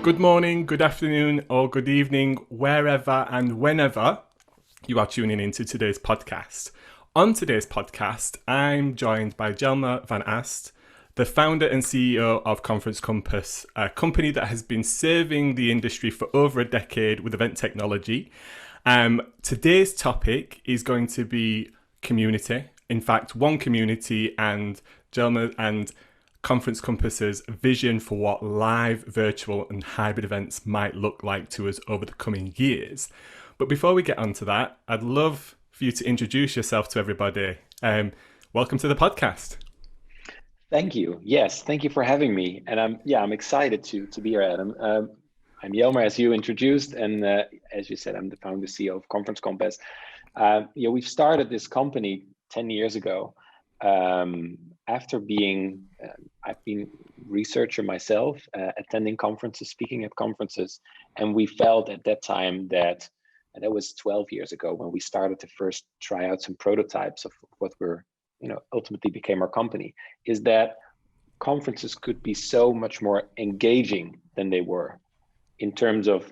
Good morning, good afternoon, or good evening, wherever and whenever you are tuning into today's podcast. On today's podcast, I'm joined by Jelmer van Ast, the founder and CEO of Conference Compass, a company that has been serving the industry for over a decade with event technology. Today's topic is going to be community. In fact, one community, and Jelmer and Conference Compass's vision for what live, virtual and hybrid events might look like to us over the coming years. But before we get onto that, I'd love for you to introduce yourself to everybody. Welcome to the podcast. Thank you. Yes, thank you for having me. And I'm excited to be here, Adam. I'm Jelmer, as you introduced, and as you said, I'm the founder CEO of Conference Compass. We've started this company 10 years ago. After I've been researcher myself, attending conferences, speaking at conferences, and we felt at that time that was 12 years ago when we started to first try out some prototypes of what ultimately became our company, is that conferences could be so much more engaging than they were in terms of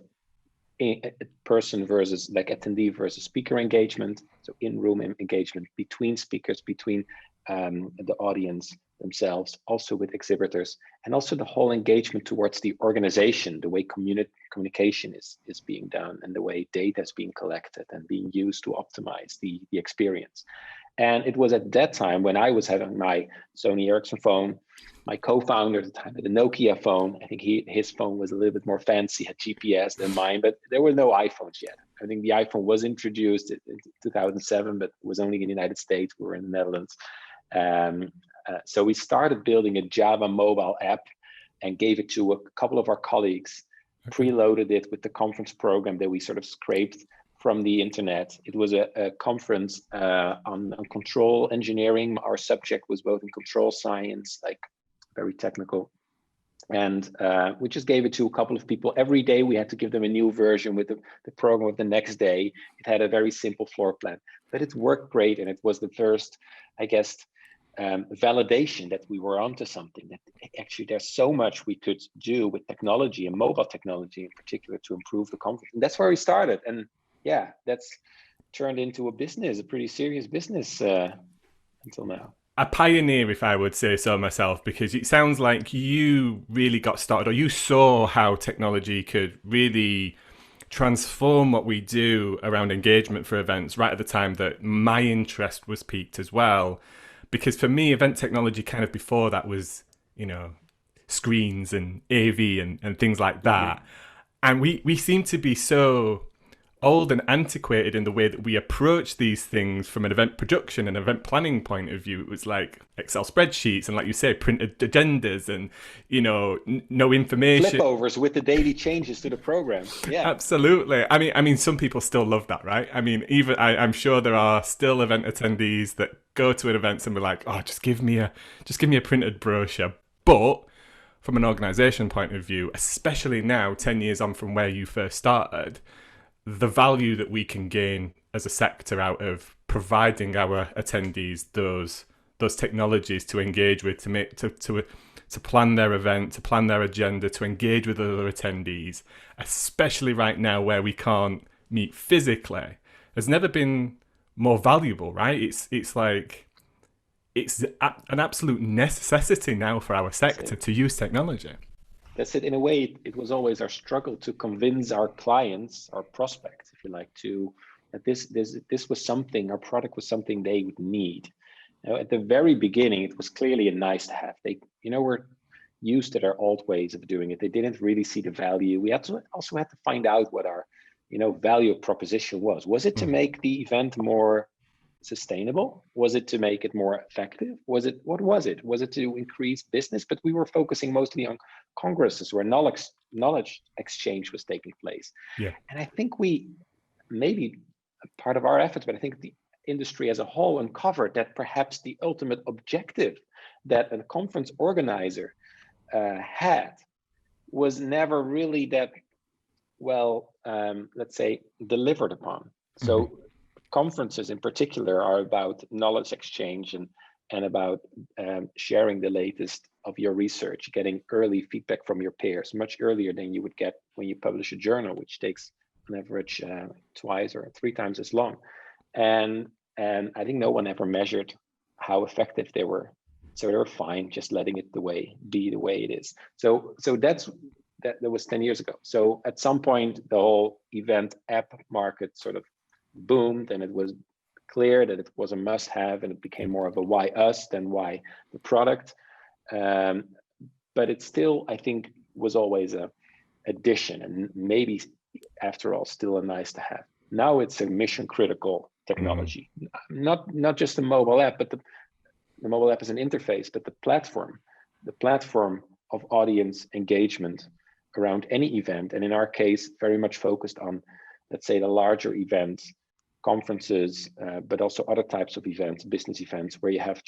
person versus attendee versus speaker engagement. So in-room engagement between speakers, between the audience themselves, also with exhibitors, and also the whole engagement towards the organization, the way communication is being done, and the way data is being collected and being used to optimize the experience. And it was at that time when I was having my Sony Ericsson phone, my co-founder at the time had a Nokia phone. I think his phone was a little bit more fancy, had GPS than mine, but there were no iPhones yet. I think the iPhone was introduced in 2007, but it was only in the United States. We were in the Netherlands. So we started building a Java mobile app and gave it to a couple of our colleagues, preloaded it with the conference program that we sort of scraped from the internet. It was a conference on control engineering. Our subject was both in control science, like very technical. And we just gave it to a couple of people. Every day we had to give them a new version with the program of the next day. It had a very simple floor plan, but it worked great. And it was the first, I guess, validation that we were onto something, that actually there's so much we could do with technology and mobile technology in particular to improve the conference. And that's where we started. And yeah, that's turned into a business, a pretty serious business until now. A pioneer, if I would say so myself, because it sounds like you really got started, or you saw how technology could really transform what we do around engagement for events right at the time that my interest was piqued as well. Because for me, event technology kind of before that was, screens and AV and things like that. Mm-hmm. And we seem to be so old and antiquated in the way that we approach these things from an event production and event planning point of view. It was like Excel spreadsheets and, like you say, printed agendas and, no information. Flipovers with the daily changes to the program. Yeah, absolutely. I mean, some people still love that, right? I mean, even I'm sure there are still event attendees that go to an event and be like, oh, just give me a printed brochure. But from an organization point of view, especially now, 10 years on from where you first started, the value that we can gain as a sector out of providing our attendees those technologies to engage with, to plan their event, to plan their agenda, to engage with other attendees, especially right now where we can't meet physically, has never been more valuable, right? It's like it's an absolute necessity now for our sector to use technology. That's it. In a way, it was always our struggle to convince our clients, our prospects, if you like, that this was something, our product was something they would need. At the very beginning, it was clearly a nice to have. They, were used to their old ways of doing it. They didn't really see the value. We also had to find out what our, value proposition was. Was it to make the event more sustainable? Was it to make it more effective? What was it? Was it to increase business? But we were focusing mostly on congresses where knowledge exchange was taking place. Yeah. And I think we, maybe part of our efforts, but I think the industry as a whole uncovered that perhaps the ultimate objective that a conference organizer had was never really that well, let's say, delivered upon. So conferences in particular are about knowledge exchange and and about sharing the latest of your research, getting early feedback from your peers, much earlier than you would get when you publish a journal, which takes on average twice or three times as long. And I think no one ever measured how effective they were. So they were fine just letting it be the way it is. So that was 10 years ago. So at some point, the whole event app market sort of boomed, and it was clear that it was a must have, and it became more of a why us than why the product. But it still, I think, was always a addition, and maybe after all, still a nice to have. Now it's a mission critical technology, not just a mobile app, but the mobile app is an interface, but the platform of audience engagement around any event, and in our case, very much focused on, let's say, the larger events, conferences, but also other types of events, business events, where you have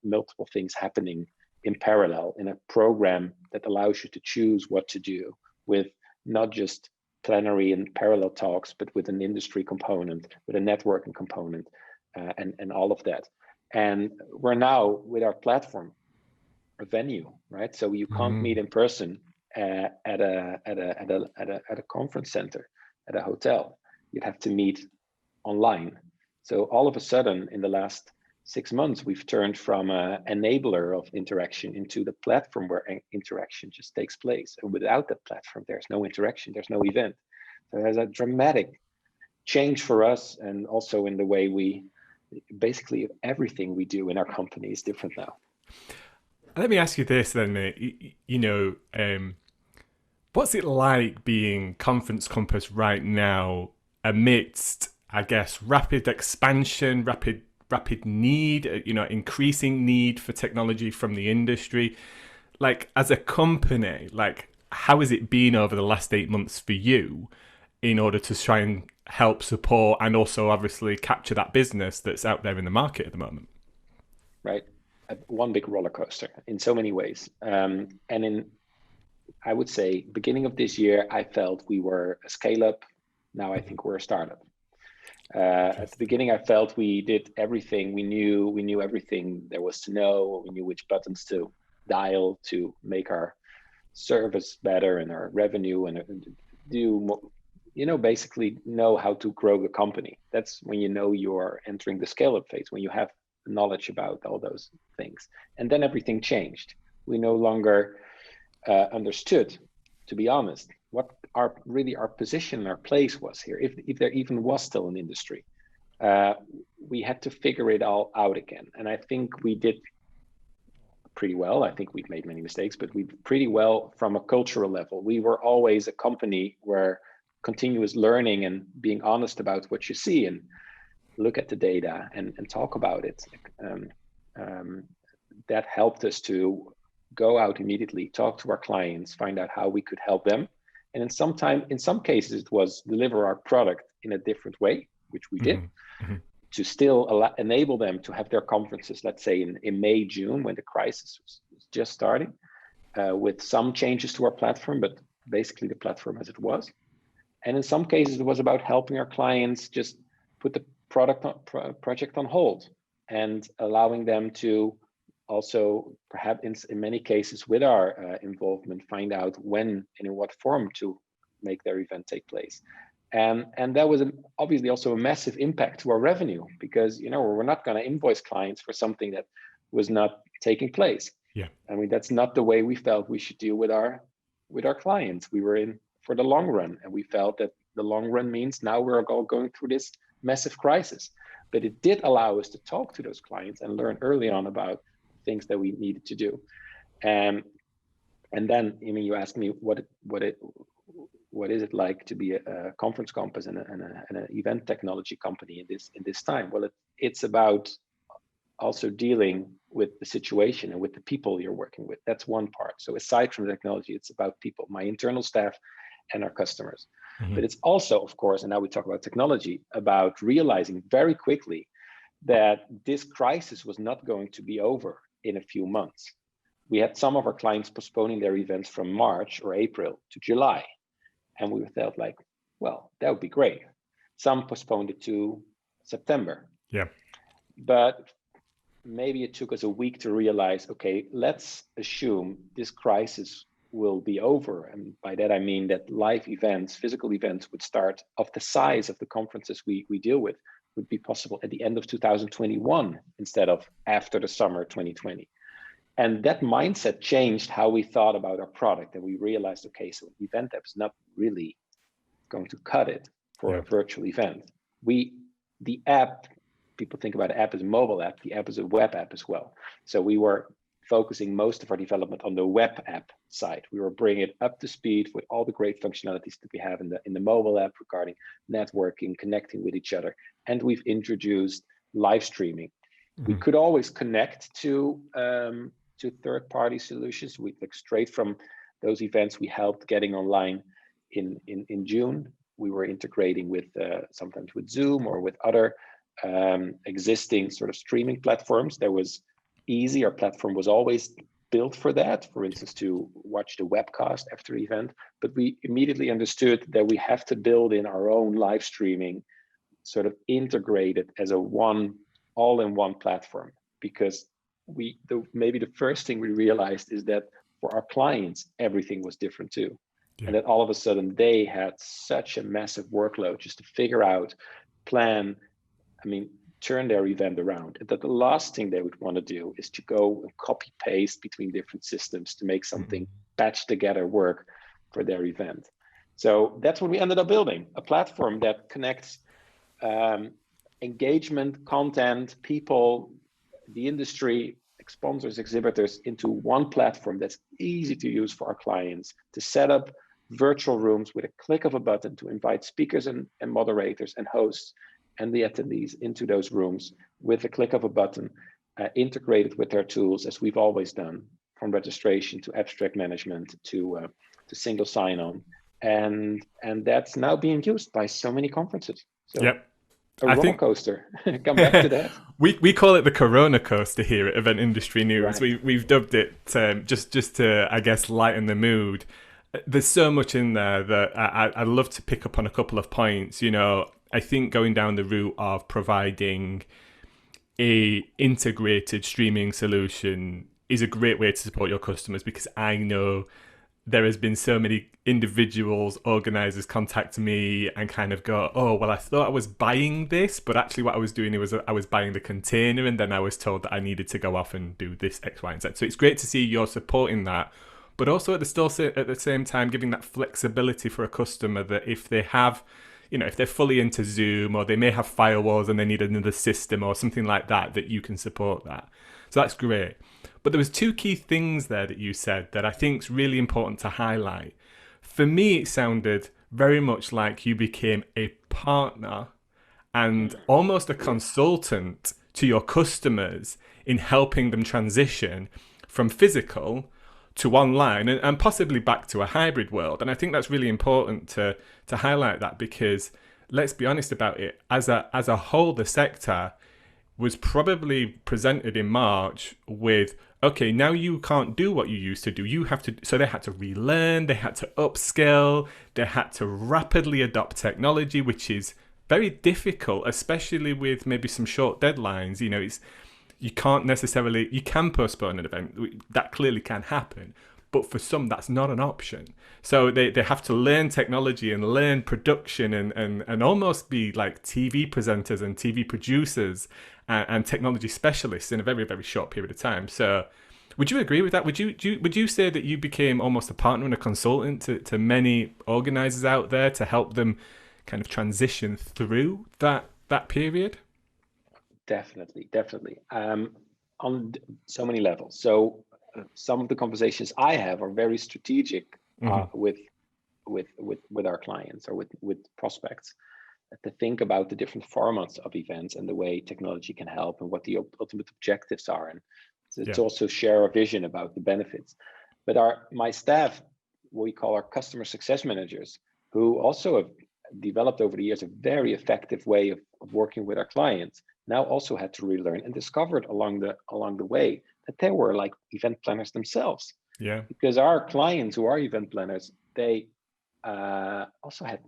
multiple things happening in parallel in a program that allows you to choose what to do with not just plenary and parallel talks, but with an industry component, with a networking component, and all of that. And we're now with our platform a venue, right? So you can't meet in person at a conference center, at a hotel. You'd have to meet online. So all of a sudden, in the last 6 months, we've turned from an enabler of interaction into the platform where interaction just takes place. And without that platform, there's no interaction, there's no event. So there's a dramatic change for us, and also in the way basically everything we do in our company is different now. Let me ask you this then, mate. What's it like being Conference Compass right now amidst, I guess, rapid expansion, rapid need, increasing need for technology from the industry? Like, as a company, like, how has it been over the last 8 months for you in order to try and help support and also obviously capture that business that's out there in the market at the moment? Right. One big roller coaster in so many ways. And I would say, beginning of this year, I felt we were a scale up. Now I think we're a startup. At the beginning, I felt we did everything. We knew everything there was to know. We knew which buttons to dial to make our service better and our revenue, and basically know how to grow the company. That's when you're entering the scale up phase, when you have knowledge about all those things. And then everything changed. We no longer understood, to be honest, what our position, our place was here, if there even was still an industry. We had to figure it all out again. And I think we did pretty well. I think we've made many mistakes, but we did pretty well from a cultural level. We were always a company where continuous learning and being honest about what you see and look at the data and talk about it. That helped us to go out immediately, talk to our clients, find out how we could help them. And in some cases, it was deliver our product in a different way, which we did, to still enable them to have their conferences, let's say in May, June, when the crisis was just starting, with some changes to our platform, but basically the platform as it was. And in some cases, it was about helping our clients just put the project on hold and allowing them to also, perhaps in many cases with our involvement, find out when and in what form to make their event take place. And that was obviously also a massive impact to our revenue, because we're not going to invoice clients for something that was not taking place. Yeah, I mean, that's not the way we felt we should deal with our clients. We were in for the long run, and we felt that the long run means now we're all going through this massive crisis. But it did allow us to talk to those clients and learn early on about things that we needed to do. And then, you asked me what is it like to be a Conference Compass and an event technology company in this time? Well, it's about also dealing with the situation and with the people you're working with. That's one part. So aside from the technology, it's about people, my internal staff and our customers. But it's also, of course, and now we talk about technology, about realizing very quickly that this crisis was not going to be over in a few months. We had some of our clients postponing their events from March or April to July. And we felt like, well, that would be great. Some postponed it to September. Yeah. But maybe it took us a week to realize, okay, let's assume this crisis will be over. And by that, I mean that live events, physical events would start of the size of the conferences we deal with would be possible at the end of 2021 instead of after the summer 2020. And that mindset changed how we thought about our product. And we realized, okay, so event app is not really going to cut it for a virtual event. The app, people think about app as a mobile app, the app is a web app as well. So we were focusing most of our development on the web app side. We were bringing it up to speed with all the great functionalities that we have in the mobile app regarding networking, connecting with each other. And we've introduced live streaming. We could always connect to third-party solutions. We like straight from those events we helped getting online in June. We were integrating with sometimes with Zoom or with other existing sort of streaming platforms. That was easy. Our platform was always built for that, for instance, to watch the webcast after the event. But we immediately understood that we have to build in our own live streaming, sort of integrated as a all-in-one platform, because maybe the first thing we realized is that for our clients, everything was different too. And that all of a sudden they had such a massive workload just to figure out, plan, turn their event around. And that the last thing they would want to do is to go and copy paste between different systems to make something patched together work for their event. So that's what we ended up building, a platform that connects engagement, content, people, the industry, sponsors, exhibitors into one platform that's easy to use for our clients to set up virtual rooms with a click of a button to invite speakers and moderators and hosts and the attendees into those rooms with a click of a button, integrated with their tools as we've always done, from registration to abstract management to single sign-on. And that's now being used by so many conferences. So a roller coaster. Come back to that. We call it the Corona coaster here at Event Industry News. Right. We've dubbed it just to, I guess, lighten the mood. There's so much in there that I'd love to pick up on a couple of points. I think going down the route of providing a integrated streaming solution is a great way to support your customers, because I know there has been so many individuals, organisers contact me and kind of go, oh, well, I thought I was buying this, but actually what I was doing was I was buying the container, and then I was told that I needed to go off and do this X, Y, and Z. So it's great to see you're supporting that, but also at the same time giving that flexibility for a customer that if they have, if they're fully into Zoom, or they may have firewalls and they need another system or something like that, that you can support that. So that's great. But there was two key things there that you said that I think is really important to highlight. For me, it sounded very much like you became a partner and almost a consultant to your customers in helping them transition from physical to online and possibly back to a hybrid world. And I think that's really important to highlight that, because let's be honest about it, as a whole, the sector was probably presented in March with, okay, now you can't do what you used to do. So they had to relearn, they had to upskill, they had to rapidly adopt technology, which is very difficult, especially with maybe some short deadlines. You can postpone an event. That clearly can happen. But for some, that's not an option. So they have to learn technology and learn production and almost be like TV presenters and TV producers and technology specialists in a very, very short period of time. So would you agree with that? Would you say that you became almost a partner and a consultant to many organisers out there to help them kind of transition through that period? Definitely. On so many levels. So some of the conversations I have are very strategic with our clients or with prospects, to think about the different formats of events and the way technology can help and what the ultimate objectives are, and to also share a vision about the benefits. But my staff, what we call our customer success managers, who also have developed over the years a very effective way of working with our clients, now also had to relearn and discovered along the way that they were like event planners themselves. Yeah. Because our clients who are event planners, they also had,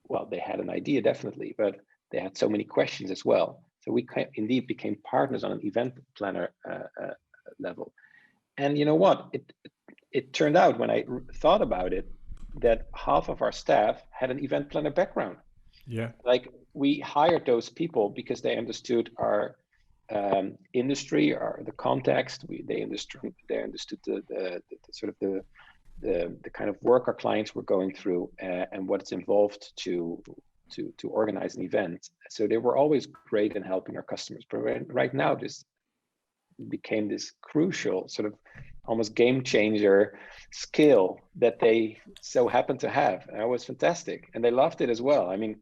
well, they had an idea definitely, but they had so many questions as well. So we indeed became partners on an event planner level. And you know what? It turned out, when I thought about it, that half of our staff had an event planner background. Yeah. Like, we hired those people because they understood our industry, or the context. They understood the sort of the kind of work our clients were going through, and what's involved to organize an event. So they were always great in helping our customers. But right now, this became this crucial sort of almost game changer skill that they so happened to have. And it was fantastic, and they loved it as well. I mean,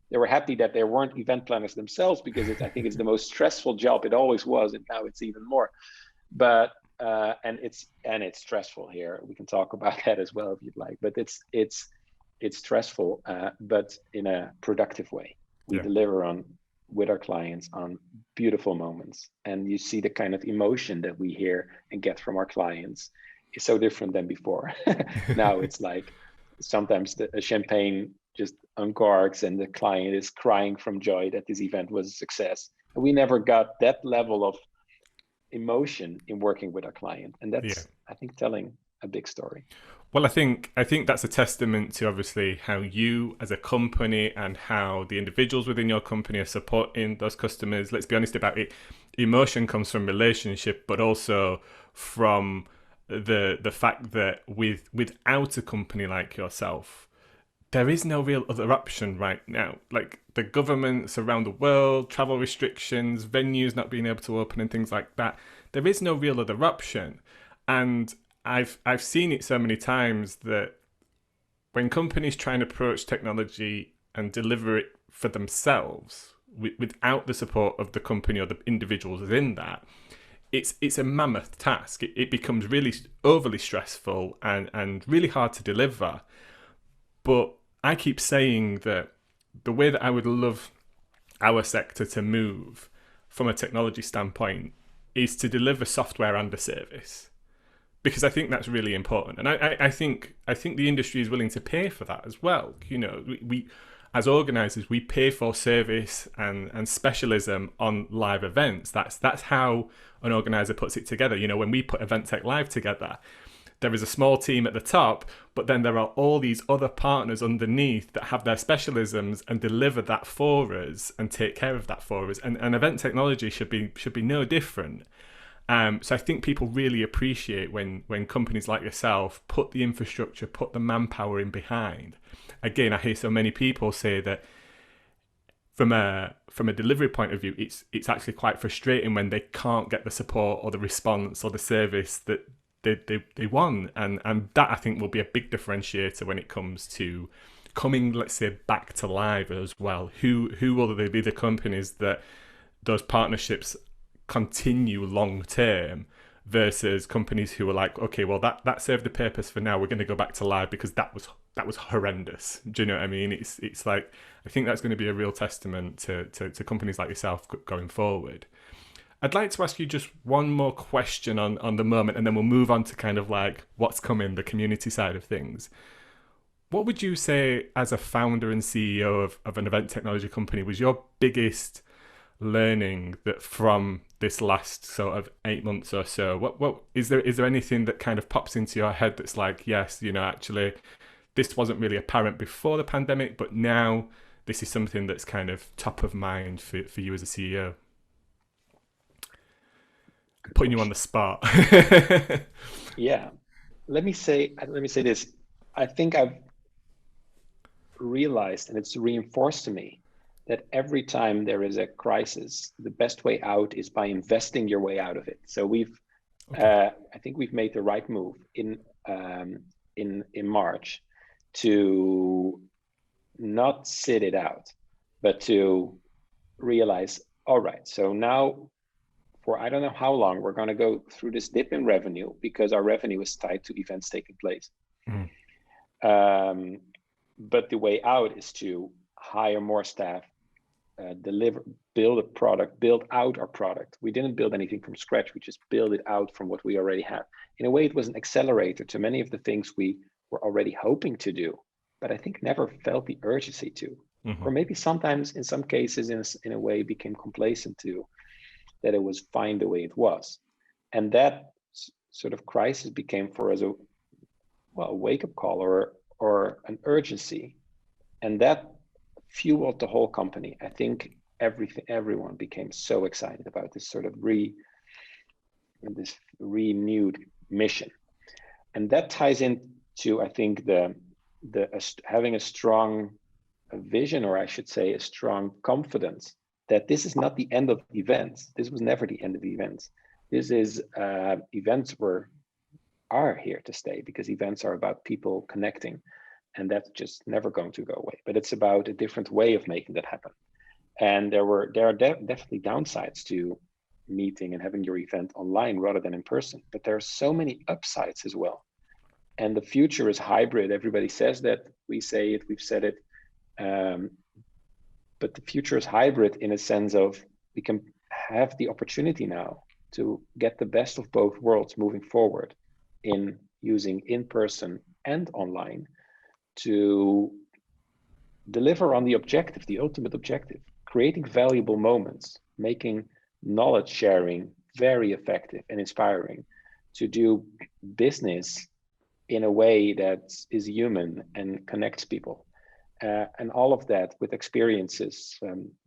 they were happy that they weren't event planners themselves, because I think it's the most stressful job. It always was, and now it's even more. But and it's stressful here. We can talk about that as well if you'd like. But it's stressful, but in a productive way. We deliver with our clients on beautiful moments, and you see the kind of emotion that we hear and get from our clients is so different than before. Now it's like sometimes the champagne just uncorks and the client is crying from joy that this event was a success. And we never got that level of emotion in working with our client, and that's I think telling a big story. Well, I think that's a testament to obviously how you as a company and how the individuals within your company are supporting those customers. Let's be honest about it. Emotion comes from relationship, but also from the fact that without a company like yourself, there is no real other option right now. Like, the governments around the world, travel restrictions, venues not being able to open and things like that. There is no real other option. And I've seen it so many times that when companies try and approach technology and deliver it for themselves without the support of the company or the individuals within that, it's a mammoth task. It becomes really overly stressful and really hard to deliver. But I keep saying that the way that I would love our sector to move from a technology standpoint is to deliver software and a service, because I think that's really important. And I think the industry is willing to pay for that as well. You know, we as organisers, we pay for service and specialism on live events. That's how an organiser puts it together. You know, when we put Event Tech Live together, there is a small team at the top, but then there are all these other partners underneath that have their specialisms and deliver that for us and take care of that for us. And event technology should be no different. So I think people really appreciate when companies like yourself put the infrastructure, put the manpower in behind. Again, I hear so many people say that from a delivery point of view, it's actually quite frustrating when they can't get the support or the response or the service that they want, and that I think will be a big differentiator when it comes to coming, let's say, back to live as well. Who will they be the companies that those partnerships continue long term versus companies who are like, okay, well that served the purpose for now, we're going to go back to live because that was horrendous. Do you know what I mean? It's like, I think that's going to be a real testament to companies like yourself going forward. I'd like to ask you just one more question on the moment, and then we'll move on to kind of like what's coming, the community side of things. What would you say, as a founder and CEO of an event technology company, was your biggest learning that from this last sort of 8 months or so? What is there anything that kind of pops into your head that's like, yes, you know, actually this wasn't really apparent before the pandemic, but now this is something that's kind of top of mind for you as a CEO? Putting you on the spot. Yeah, let me say this. I think I've realized, and it's reinforced to me, that every time there is a crisis, the best way out is by investing your way out of it. So I think we've made the right move in March to not sit it out, but to realize, all right, so now, for I don't know how long, we're going to go through this dip in revenue because our revenue is tied to events taking place. But the way out is to hire more staff, build a product, build out our product. We didn't build anything from scratch. We just build it out from what we already have. In a way, it was an accelerator to many of the things we were already hoping to do, but I think never felt the urgency to. Hmm. or maybe sometimes in some cases in a way became complacent to that it was fine the way it was. And that sort of crisis became for us a wake-up call or an urgency. And that fueled the whole company. I think everyone became so excited about this sort of this renewed mission. And that ties into, I think, the having a strong vision, or I should say a strong confidence that this is not the end of events. This was never the end of events. This is events are here to stay, because events are about people connecting, and that's just never going to go away. But it's about a different way of making that happen. And there are definitely downsides to meeting and having your event online rather than in person, but there are so many upsides as well. And the future is hybrid. Everybody says that. We say it. We've said it. Um, but the future is hybrid in a sense of we can have the opportunity now to get the best of both worlds moving forward in using in person and online to deliver on the objective, the ultimate objective, creating valuable moments, making knowledge sharing very effective and inspiring, to do business in a way that is human and connects people. And all of that with experiences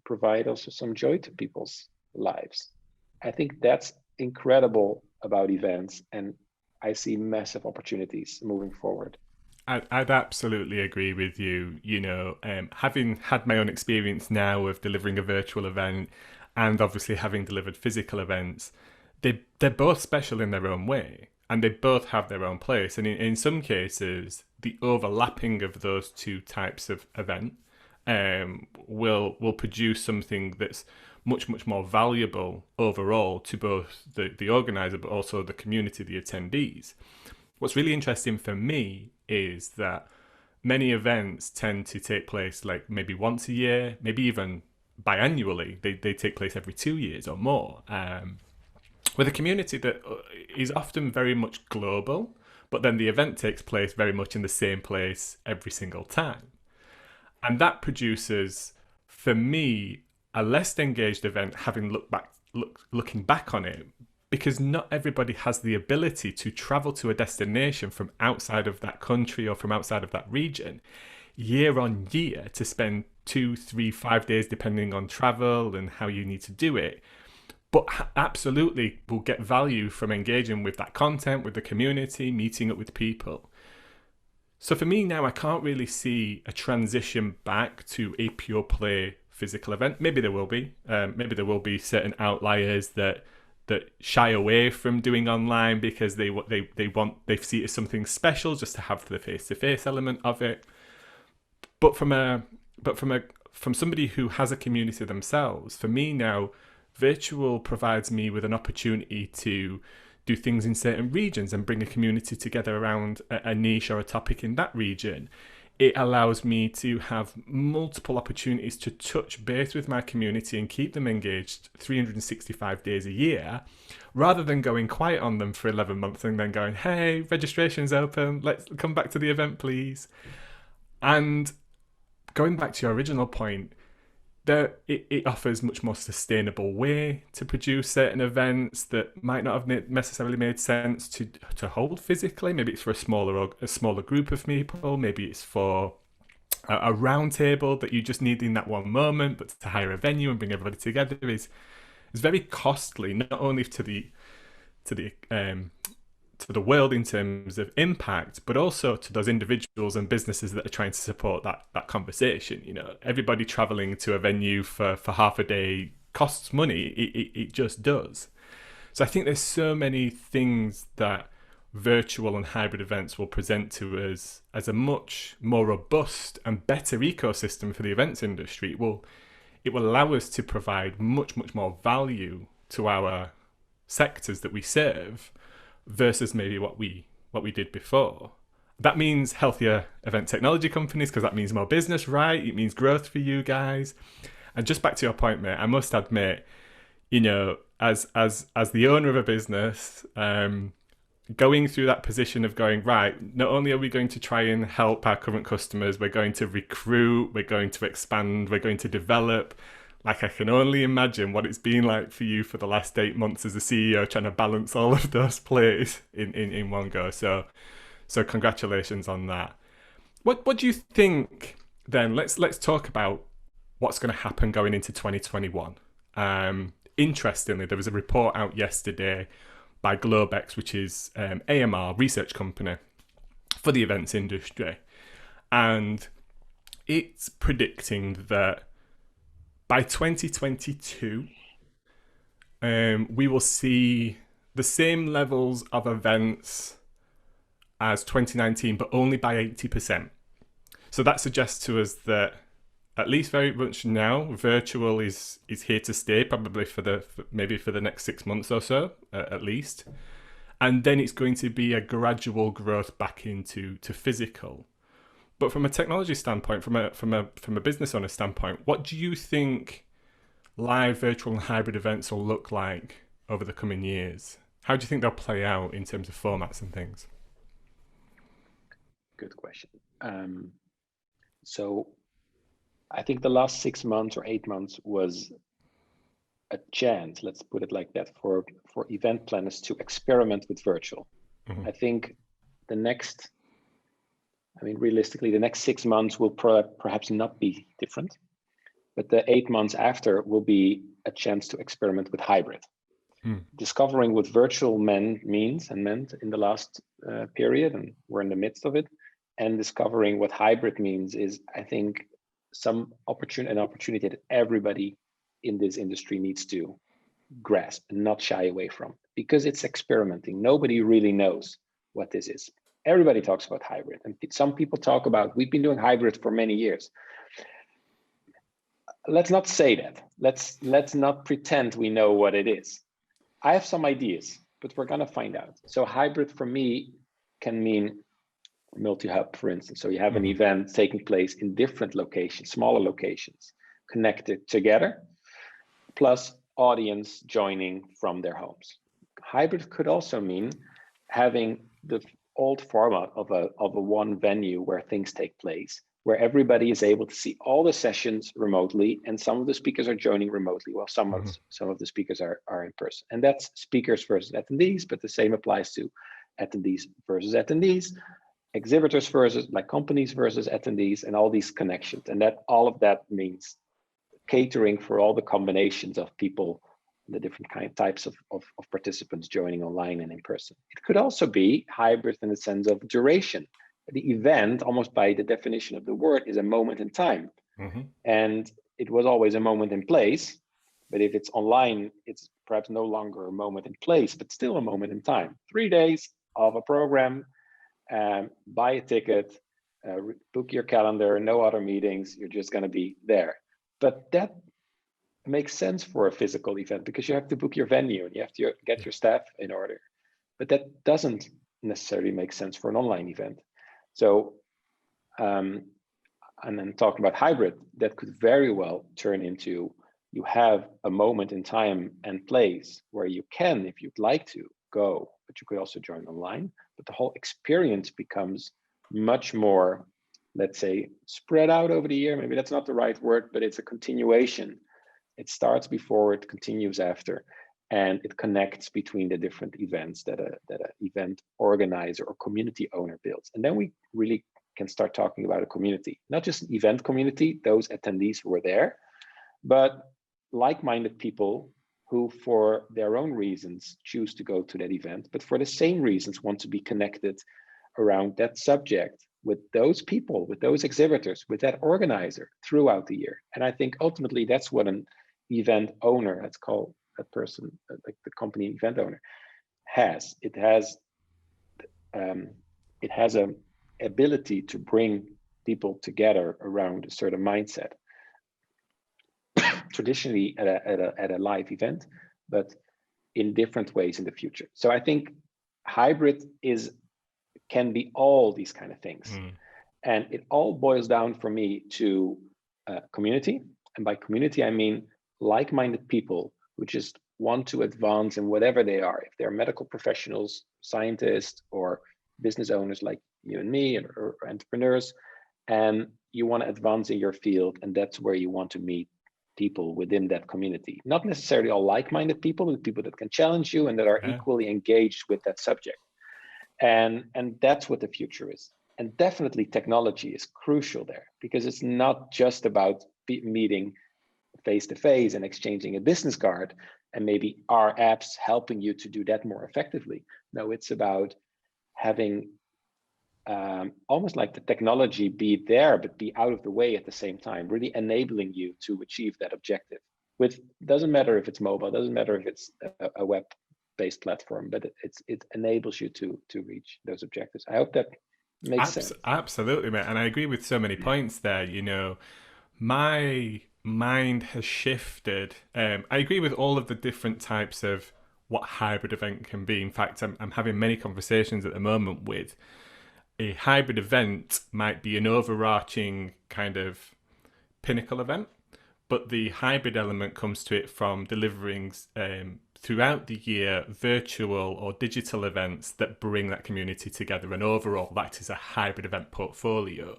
provide also some joy to people's lives. I think that's incredible about events, and I see massive opportunities moving forward. I'd absolutely agree with you. Having had my own experience now of delivering a virtual event and obviously having delivered physical events, they're both special in their own way, and they both have their own place. And in some cases, the overlapping of those two types of event will produce something that's much more valuable overall to both the organizer but also the community, the attendees. What's really interesting for me is that many events tend to take place like maybe once a year, maybe even biannually. They take place every 2 years or more. With a community that is often very much global, but then the event takes place very much in the same place every single time. And that produces, for me, a less engaged event having looking back on it, because not everybody has the ability to travel to a destination from outside of that country or from outside of that region year on year to spend 2, 3, 5 days, depending on travel and how you need to do it. But absolutely will get value from engaging with that content, with the community, meeting up with people. So for me now, I can't really see a transition back to a pure play physical event. Maybe there will be. Maybe there will be certain outliers that shy away from doing online because they see it as something special just to have the face-to-face element of it. But from somebody who has a community themselves, for me now, virtual provides me with an opportunity to do things in certain regions and bring a community together around a niche or a topic in that region. It allows me to have multiple opportunities to touch base with my community and keep them engaged 365 days a year, rather than going quiet on them for 11 months and then going, hey, registration's open, let's come back to the event, please. And going back to your original point, it offers much more sustainable way to produce certain events that might not have necessarily made sense to hold physically. Maybe it's for a smaller group of people. Maybe it's for a round table that you just need in that one moment. But to hire a venue and bring everybody together is very costly, not only to the world in terms of impact, but also to those individuals and businesses that are trying to support that conversation. Everybody traveling to a venue for half a day costs money. It just does. So I think there's so many things that virtual and hybrid events will present to us as a much more robust and better ecosystem for the events industry. It will allow us to provide much more value to our sectors that we serve, versus maybe what we did before. That means healthier event technology companies, because that means more business, right? It means growth for you guys. And just back to your point, mate, I must admit, as the owner of a business, going through that position of going, right, not only are we going to try and help our current customers, we're going to recruit, we're going to expand, we're going to develop. Like, I can only imagine what it's been like for you for the last 8 months as a CEO, trying to balance all of those plays in one go. So congratulations on that. What do you think then? Let's talk about what's going to happen going into 2021. Interestingly, there was a report out yesterday by Globex, which is AMR research company for the events industry, and it's predicting that by 2022, we will see the same levels of events as 2019, but only by 80%. So that suggests to us that, at least very much now, virtual is here to stay, probably maybe for the next 6 months or so, at least. And then it's going to be a gradual growth back into physical. But from a technology standpoint, from a business owner standpoint, what do you think live, virtual, and hybrid events will look like over the coming years? How do you think they'll play out in terms of formats and things? Good question. So I think the last 6 months or 8 months was a chance, let's put it like that, for event planners to experiment with virtual. I think realistically, the next 6 months will perhaps not be different, but the 8 months after will be a chance to experiment with hybrid. Discovering what virtual meant in the last period, and we're in the midst of it, and discovering what hybrid means is, I think, an opportunity that everybody in this industry needs to grasp and not shy away from, because it's experimenting. Nobody really knows what this is. Everybody talks about hybrid, and some people talk about, we've been doing hybrid for many years. Let's not say that. Let's not pretend we know what it is. I have some ideas, but we're gonna find out. So hybrid for me can mean multi-hub, for instance. So you have an event taking place in different locations, smaller locations, connected together, plus audience joining from their homes. Hybrid could also mean having the old format of a one venue where things take place, where everybody is able to see all the sessions remotely, and some of the speakers are joining remotely, while some of the speakers are in person. And that's speakers versus attendees, but the same applies to attendees versus attendees, exhibitors versus, like, companies versus attendees, and all these connections. And that all of that means catering for all the combinations of people, the different types of participants joining online and in person. It could also be hybrid in the sense of duration. The event, almost by the definition of the word, is a moment in time. And it was always a moment in place, but if it's online, it's perhaps no longer a moment in place, but still a moment in time. 3 days of a program, buy a ticket, book your calendar, no other meetings, you're just gonna be there. But that makes sense for a physical event, because you have to book your venue and you have to get your staff in order. But that doesn't necessarily make sense for an online event. So, and then talking about hybrid, that could very well turn into, you have a moment in time and place where you can, if you'd like to, go, but you could also join online. But the whole experience becomes much more, let's say, spread out over the year. Maybe that's not the right word, but it's a continuation. It starts before, it continues after, and it connects between the different events that an event organizer or community owner builds. And then we really can start talking about a community, not just an event community, those attendees who were there, but like-minded people who, for their own reasons, choose to go to that event, but for the same reasons want to be connected around that subject with those people, with those exhibitors, with that organizer throughout the year. And I think ultimately that's what an event owner, let's call a person, like the company event owner, has. It has a ability to bring people together around a certain mindset. Traditionally at a live event, but in different ways in the future. So I think hybrid can be all these kind of things. And it all boils down for me to community. And by community, I mean like-minded people who just want to advance in whatever they are, if they're medical professionals, scientists, or business owners like you and me, or entrepreneurs, and you want to advance in your field, and that's where you want to meet people within that community. Not necessarily all like-minded people, but people that can challenge you and that are equally engaged with that subject. And that's what the future is. And definitely technology is crucial there, because it's not just about meeting face-to-face and exchanging a business card and maybe our apps helping you to do that more effectively. No, it's about having almost like the technology be there, but be out of the way at the same time, really enabling you to achieve that objective. With, doesn't matter if it's mobile, doesn't matter if it's a web-based platform, but it enables you to reach those objectives. I hope that makes sense. Absolutely, mate. And I agree with so many points there. You know, my mind has shifted. I agree with all of the different types of what hybrid event can be. In fact, I'm having many conversations at the moment with a hybrid event might be an overarching kind of pinnacle event, but the hybrid element comes to it from delivering throughout the year virtual or digital events that bring that community together, and overall that is a hybrid event portfolio.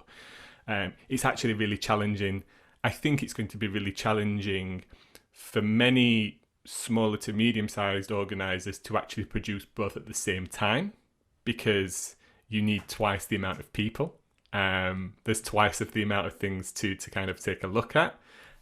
It's actually really challenging. I think it's going to be really challenging for many smaller to medium-sized organisers to actually produce both at the same time, because you need twice the amount of people. There's twice of the amount of things to kind of take a look at.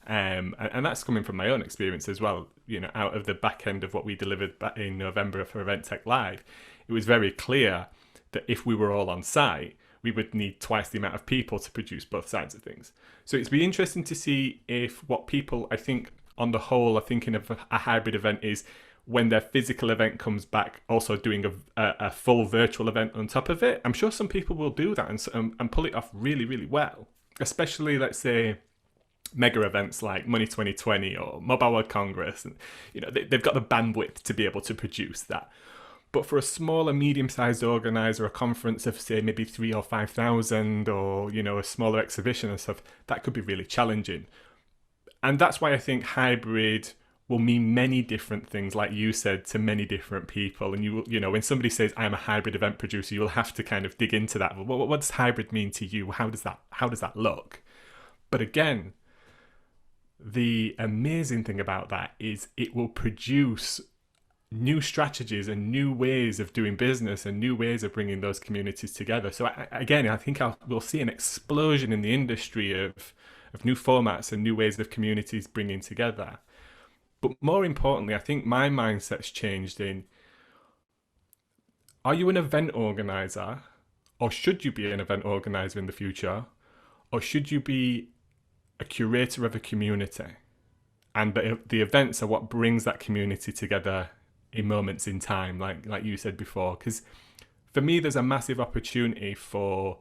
And that's coming from my own experience as well. You know, out of the back end of what we delivered back in November for Event Tech Live, it was very clear that if we were all on site, we would need twice the amount of people to produce both sides of things. So it's be interesting to see if what people, I think, on the whole, are thinking of a hybrid event is when their physical event comes back, also doing a full virtual event on top of it. I'm sure some people will do that and pull it off really, really well. Especially, let's say, mega events like Money 2020 or Mobile World Congress. And, you know, they've got the bandwidth to be able to produce that. But for a smaller, medium-sized organizer, a conference of, say, maybe 3,000 or 5,000, or, you know, a smaller exhibition and stuff, that could be really challenging. And that's why I think hybrid will mean many different things, like you said, to many different people. And you know, when somebody says I'm a hybrid event producer, you'll have to kind of dig into that. What does hybrid mean to you? How does that look? But again, the amazing thing about that is it will produce new strategies and new ways of doing business and new ways of bringing those communities together. So I think we'll see an explosion in the industry of new formats and new ways of communities bringing together. But more importantly, I think my mindset's changed in, are you an event organizer, or should you be an event organizer in the future, or should you be a curator of a community? And the events are what brings that community together in moments in time, like you said before. Because for me, there's a massive opportunity for,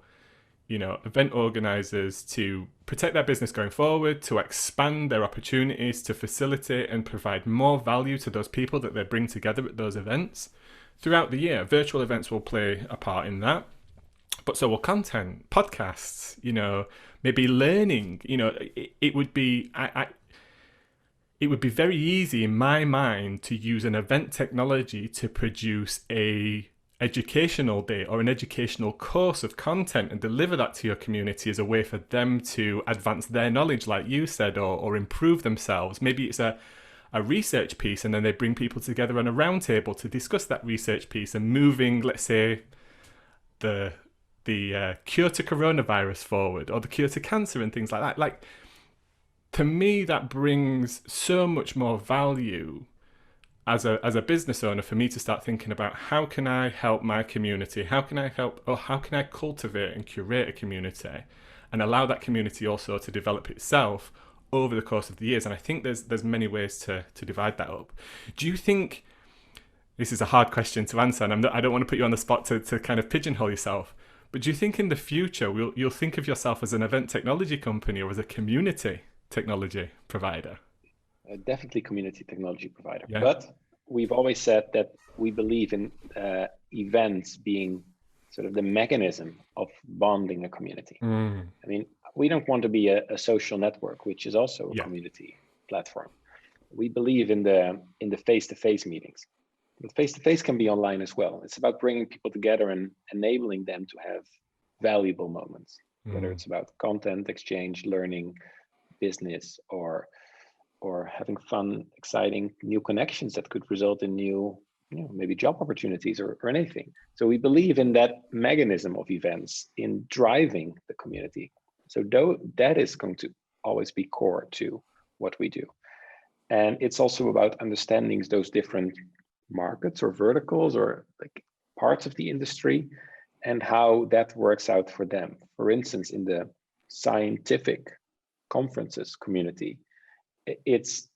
you know, event organizers to protect their business going forward, to expand their opportunities, to facilitate and provide more value to those people that they bring together at those events. Throughout the year, virtual events will play a part in that, but so will content, podcasts, you know, maybe learning. You know, it would be it would be very easy in my mind to use an event technology to produce a educational day or an educational course of content and deliver that to your community as a way for them to advance their knowledge, like you said, or improve themselves. Maybe it's a research piece, and then they bring people together on a round table to discuss that research piece and moving, let's say, the cure to coronavirus forward, or the cure to cancer and things like that. Like, to me, that brings so much more value as a business owner for me to start thinking about, how can I help my community? How can I help, or how can I cultivate and curate a community and allow that community also to develop itself over the course of the years? And I think there's many ways to divide that up. Do you think, this is a hard question to answer, and I don't want to put you on the spot to kind of pigeonhole yourself, but do you think in the future you'll think of yourself as an event technology company or as a community technology provider? Definitely community technology provider. Yeah. But we've always said that we believe in events being sort of the mechanism of bonding a community. I mean, we don't want to be a social network, which is also a community platform. we believe in the face-to-face meetings. But face-to-face can be online as well. It's about bringing people together and enabling them to have valuable moments, whether it's about content exchange, learning, business, or having fun, exciting new connections that could result in new, maybe job opportunities or anything. So we believe in that mechanism of events in driving the community. So that is going to always be core to what we do. And it's also about understanding those different markets or verticals or like parts of the industry and how that works out for them. For instance, in the scientific conferences community, it's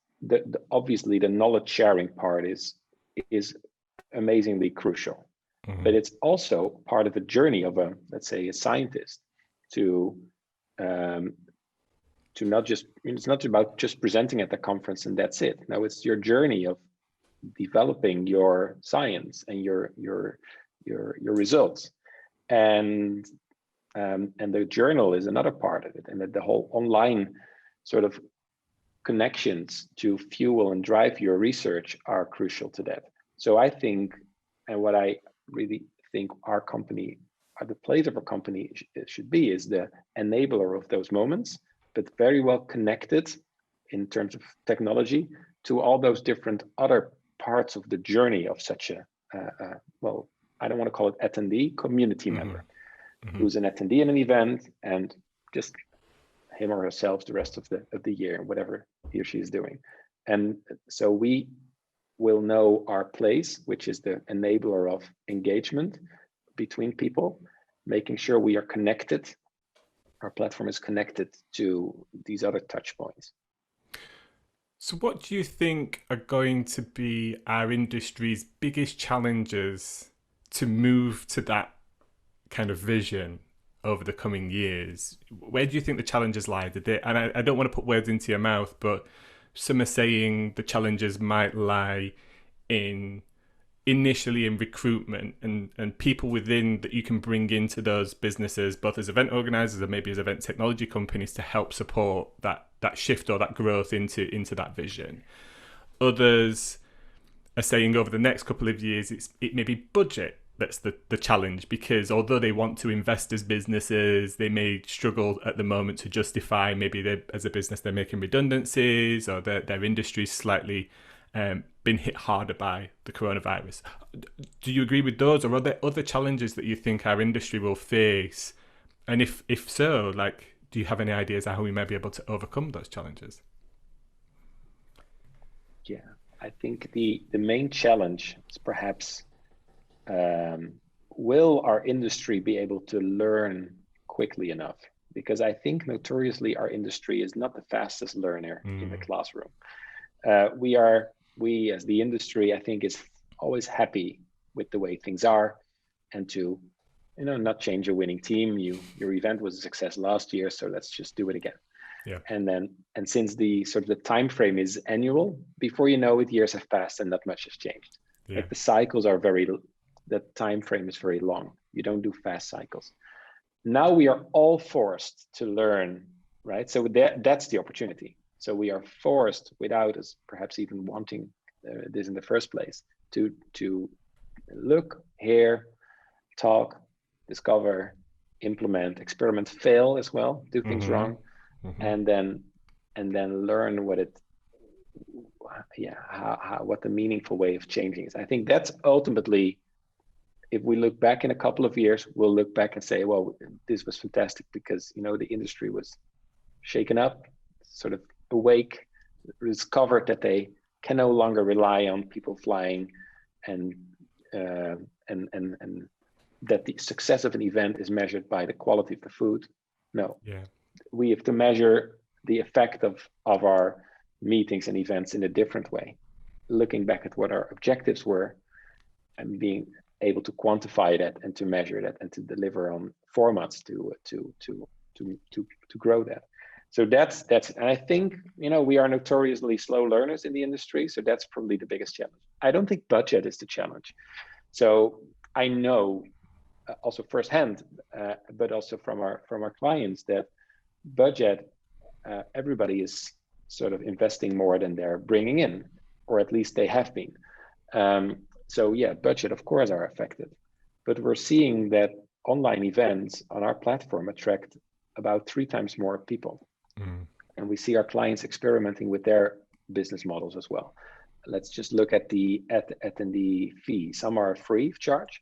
obviously the knowledge sharing part is amazingly crucial, but it's also part of the journey of let's say a scientist to not just, it's not about just presenting at the conference and that's it. No, it's your journey of developing your science and your results, and the journal is another part of it, and that the whole online sort of connections to fuel and drive your research are crucial to that. So I think, and what I really think our company, the place of our company should be, is the enabler of those moments, but very well connected in terms of technology to all those different other parts of the journey of such a, well, I don't want to call it attendee, community member, who's an attendee in an event and just him or herself the rest of the year, whatever he or she is doing. And so we will know our place, which is the enabler of engagement between people, making sure we are connected. Our platform is connected to these other touch points. So what do you think are going to be our industry's biggest challenges to move to that kind of vision over the coming years? Where do you think the challenges lie? And I don't want to put words into your mouth, but some are saying the challenges might lie initially in recruitment and people within that you can bring into those businesses, both as event organizers and maybe as event technology companies, to help support that shift or that growth into that vision. Others are saying over the next couple of years it may be budget that's the challenge, because although they want to invest as businesses, they may struggle at the moment to justify, maybe they, as a business, they're making redundancies, or their industry's slightly been hit harder by the coronavirus. Do you agree with those, or are there other challenges that you think our industry will face? And if so, like, do you have any ideas how we may be able to overcome those challenges? Yeah, I think the main challenge is perhaps, will our industry be able to learn quickly enough? Because I think notoriously our industry is not the fastest learner in the classroom. We as the industry, I think, is always happy with the way things are, and to, not change a winning team. Your event was a success last year, so let's just do it again. Yeah. And since the sort of the time frame is annual, before you know it, years have passed and not much has changed. Yeah. Like the cycles are the time frame is very long. You don't do fast cycles. Now we are all forced to learn, right? So that's the opportunity. So we are forced, without us perhaps even wanting this in the first place, to look, hear, talk, discover, implement, experiment, fail as well, do things wrong, and then learn what what the meaningful way of changing is. I think that's ultimately, if we look back in a couple of years, we'll look back and say, well, this was fantastic because, the industry was shaken up, sort of awake, discovered that they can no longer rely on people flying, and that the success of an event is measured by the quality of the food. No, we have to measure the effect of our meetings and events in a different way, looking back at what our objectives were and being able to quantify that and to measure that and to deliver on formats to grow that. So that's and I think, we are notoriously slow learners in the industry, so that's probably the biggest challenge. I don't think budget is the challenge. So I know also firsthand, but also from our clients, that budget, everybody is sort of investing more than they're bringing in, or at least they have been. So yeah, budget of course are affected, but we're seeing that online events on our platform attract about 3 times more people. And we see our clients experimenting with their business models as well. Let's just look at the attendee fee. Some are free of charge,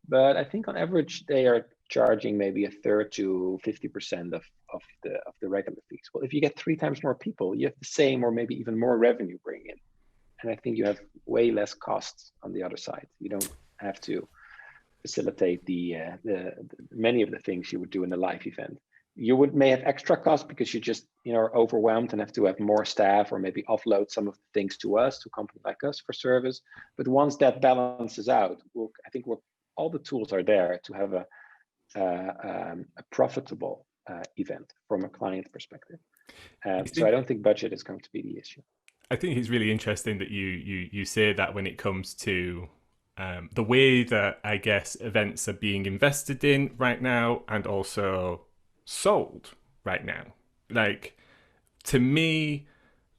but I think on average they are charging maybe a third to 50% of the regular fees. Well, if you get 3 times more people, you have the same or maybe even more revenue bringing in. And I think you have way less costs on the other side. You don't have to facilitate the many of the things you would do in a live event. You may have extra costs because you just are overwhelmed and have to have more staff, or maybe offload some of the things to us, to a company like us for service. But once that balances out, I think all the tools are there to have a profitable event from a client perspective. So I don't think budget is going to be the issue. I think it's really interesting that you say that when it comes to the way that I guess events are being invested in right now and also sold right now. Like, to me,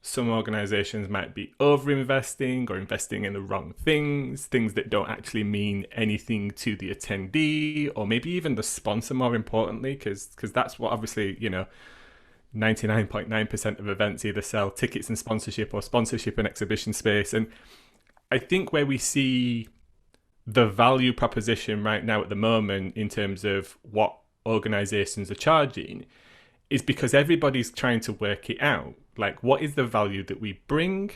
some organizations might be over-investing or investing in the wrong things that don't actually mean anything to the attendee, or maybe even the sponsor, more importantly, because that's what obviously 99.9% of events either sell tickets and sponsorship, or sponsorship and exhibition space. And I think where we see the value proposition right now at the moment in terms of what organizations are charging is because everybody's trying to work it out. Like, what is the value that we bring?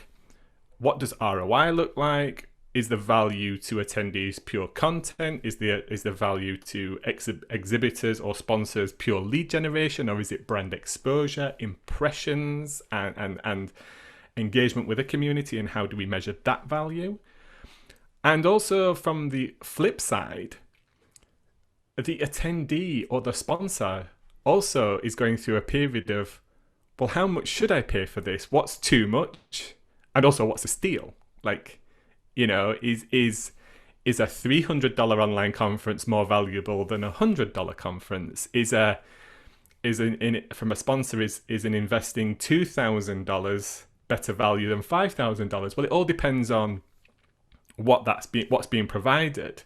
What does ROI look like? Is the value to attendees pure content? Is the value to exhibitors or sponsors pure lead generation, or is it brand exposure, impressions, and engagement with the community? And how do we measure that value? And also, from the flip side, the attendee or the sponsor also is going through a period of, well, how much should I pay for this? What's too much? And also, what's a steal? Like, is a $300 online conference more valuable than a $100 conference? From a sponsor, is an investing $2,000 better value than $5,000? Well, it all depends on what's being provided.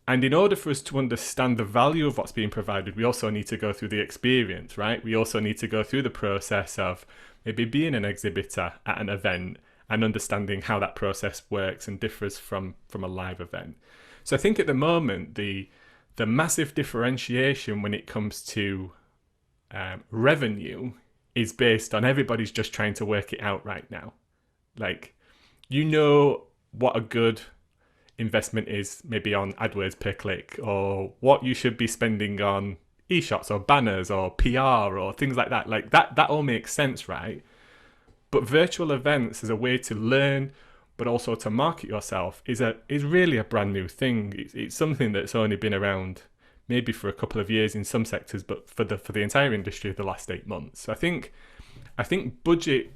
And in order for us to understand the value of what's being provided, we also need to go through the experience, right? We also need to go through the process of maybe being an exhibitor at an event and understanding how that process works and differs from a live event. So I think at the moment, the massive differentiation when it comes to revenue is based on everybody's just trying to work it out right now. Like, what a good investment is maybe on AdWords per click, or what you should be spending on e-shots or banners or PR or things like that. Like that all makes sense, right? But virtual events as a way to learn, but also to market yourself, is really a brand new thing. It's something that's only been around maybe for a couple of years in some sectors, but for the entire industry, the last 8 months. So I think budget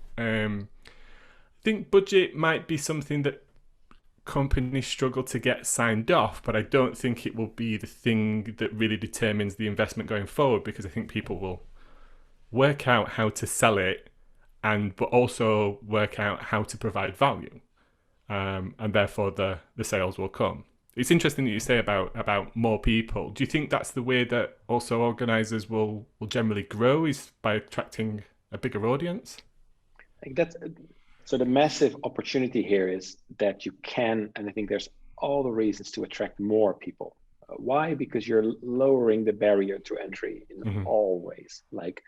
might be something that companies struggle to get signed off, but I don't think it will be the thing that really determines the investment going forward, because I think people will work out how to sell it, but also work out how to provide value, and therefore the sales will come. It's interesting that you say about more people. Do you think that's the way that also organisers will generally grow, is by attracting a bigger audience? I think that's so. The massive opportunity here is that you can, and I think there's all the reasons to attract more people. Why? Because you're lowering the barrier to entry in all ways. Like,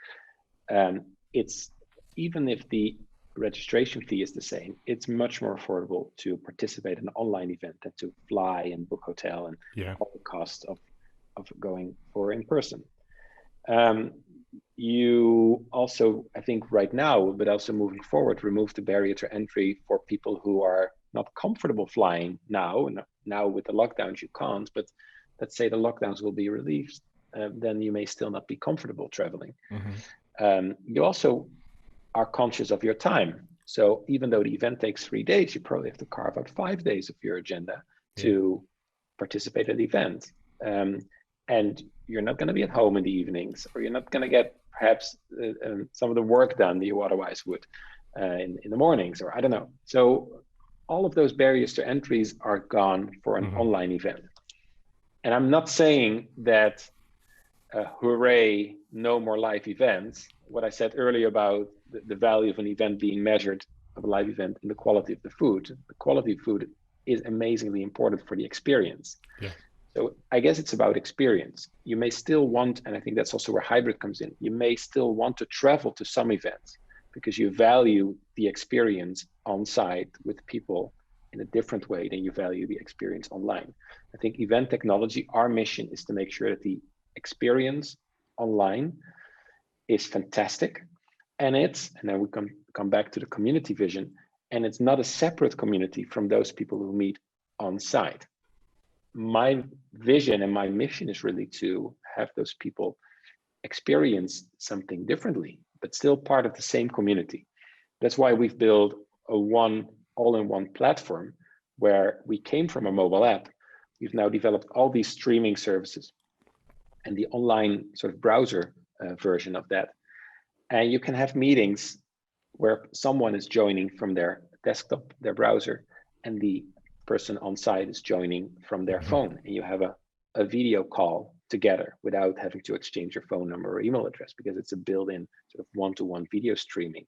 it's, even if the registration fee is the same, it's much more affordable to participate in an online event than to fly and book hotel and all the costs of going for in person. You also, I think right now, but also moving forward, remove the barrier to entry for people who are not comfortable flying now. And now with the lockdowns, you can't, but let's say the lockdowns will be released, then you may still not be comfortable traveling. You also are conscious of your time. So even though the event takes 3 days, you probably have to carve out 5 days of your agenda to participate in the event. and you're not going to be at home in the evenings, or you're not going to get perhaps some of the work done that you otherwise would in the mornings, or I don't know. So all of those barriers to entries are gone for an online event. And I'm not saying that hooray, no more live events. What I said earlier about the value of an event being measured, of a live event, in the quality of the food. The quality of food is amazingly important for the experience. Yeah. So I guess it's about experience. You may still want, and I think that's also where hybrid comes in, you may still want to travel to some events because you value the experience on site with people in a different way than you value the experience online. I think event technology, our mission is to make sure that the experience online is fantastic, and then we come back to the community vision, and it's not a separate community from those people who meet on site. My vision and my mission is really to have those people experience something differently, but still part of the same community. That's why we've built a one all-in-one platform where we came from a mobile app. We've now developed all these streaming services and the online sort of browser version of that. And you can have meetings where someone is joining from their desktop, their browser, and the person on site is joining from their phone. And you have a video call together without having to exchange your phone number or email address, because it's a built-in sort of one-to-one video streaming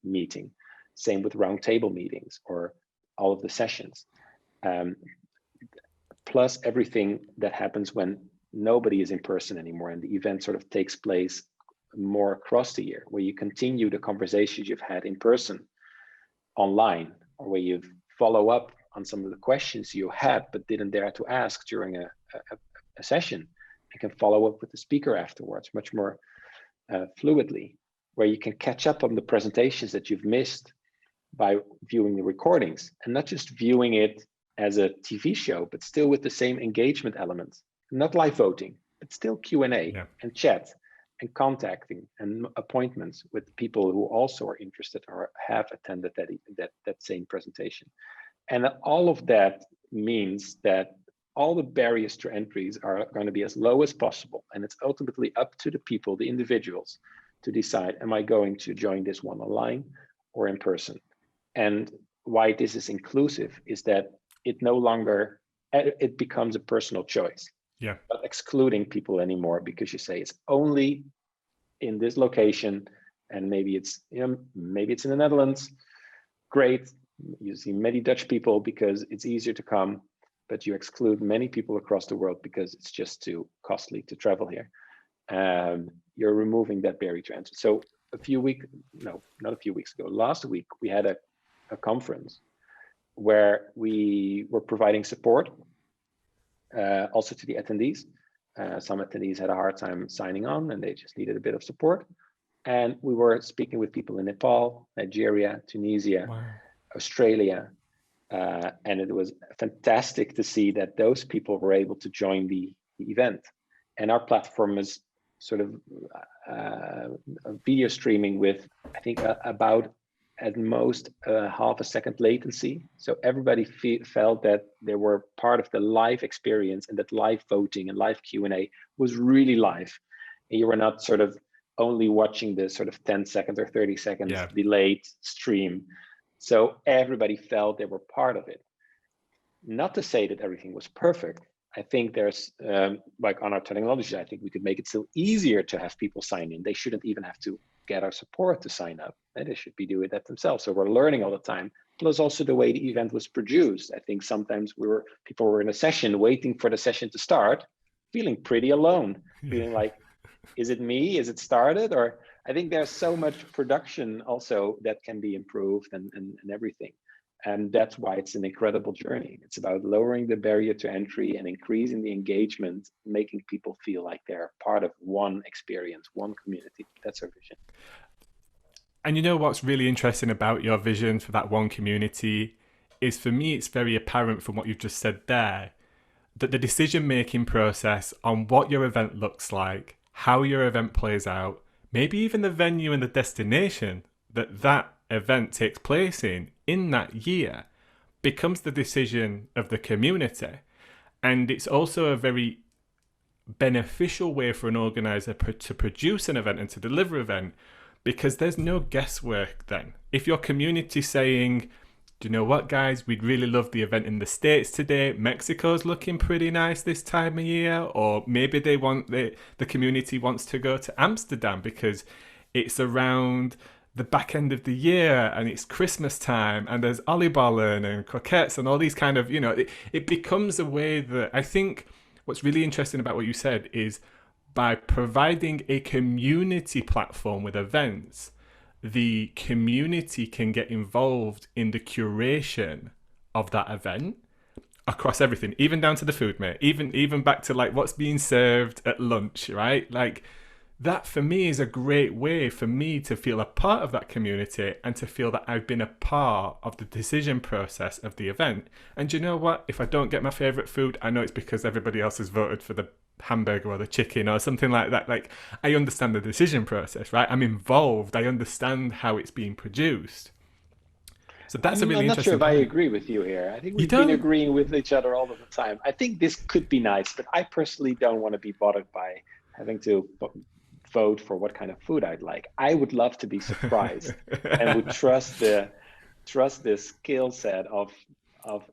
meeting. Same with roundtable meetings or all of the sessions. Plus everything that happens when nobody is in person anymore and the event sort of takes place more across the year, where you continue the conversations you've had in person online, or where you follow up on some of the questions you had but didn't dare to ask during a session. You can follow up with the speaker afterwards much more fluidly, where you can catch up on the presentations that you've missed by viewing the recordings, and not just viewing it as a TV show, but still with the same engagement elements, not live voting, but still Q&A and chat and contacting and appointments with people who also are interested or have attended that same presentation. And all of that means that all the barriers to entries are going to be as low as possible. And it's ultimately up to the people, the individuals, to decide, am I going to join this one online or in person? And why this is inclusive is that it becomes a personal choice. Yeah. Not excluding people anymore because you say it's only in this location, and maybe it's in the Netherlands. Great, you see many Dutch people because it's easier to come, but you exclude many people across the world because it's just too costly to travel here. You're removing that barrier to entry. So last week we had a conference where we were providing support also to the attendees. Some attendees had a hard time signing on and they just needed a bit of support. And we were speaking with people in Nepal, Nigeria, Tunisia, wow, Australia. And it was fantastic to see that those people were able to join the event. And our platform is sort of video streaming with, I think, about at most half a second latency. So everybody felt that they were part of the live experience, and that live voting and live Q&A was really live. And you were not sort of only watching the sort of 10 seconds or 30 seconds delayed stream. So everybody felt they were part of it. Not to say that everything was perfect. I think there's, like on our technology, I think we could make it still easier to have people sign in. They shouldn't even have to get our support to sign up. They should be doing that themselves. So we're learning all the time. Plus also the way the event was produced. I think sometimes people were in a session waiting for the session to start, feeling pretty alone, feeling like, is it me? Is it started? Or I think there's so much production also that can be improved and everything. And that's why it's an incredible journey. It's about lowering the barrier to entry and increasing the engagement, making people feel like they're part of one experience, one community. That's our vision. And you know what's really interesting about your vision for that one community is, for me, it's very apparent from what you've just said there, that the decision-making process on what your event looks like, how your event plays out, maybe even the venue and the destination that event takes place in that year, becomes the decision of the community. And it's also a very beneficial way for an organizer to produce an event and to deliver an event, because there's no guesswork then. If your community saying, do you know what, guys, we'd really love the event in the States today, Mexico's looking pretty nice this time of year, or maybe they want the community wants to go to Amsterdam because it's around the back end of the year and it's Christmas time and there's oliebollen and croquettes and all these kind of, it becomes a way that I think what's really interesting about what you said is by providing a community platform with events, the community can get involved in the curation of that event across everything, even down to the food, mate, even back to like what's being served at lunch, right? Like, that for me is a great way for me to feel a part of that community and to feel that I've been a part of the decision process of the event. And you know what? If I don't get my favourite food, I know it's because everybody else has voted for the hamburger or the chicken or something like that. Like, I understand the decision process, right? I'm involved. I understand how it's being produced. So that's a really I'm not interesting sure if point. I agree with you here. I think You we've been don't? agreeing with each other all of the time. I think this could be nice, but I personally don't want to be bothered by having to vote for what kind of food I'd like. I would love to be surprised and would trust the skill set of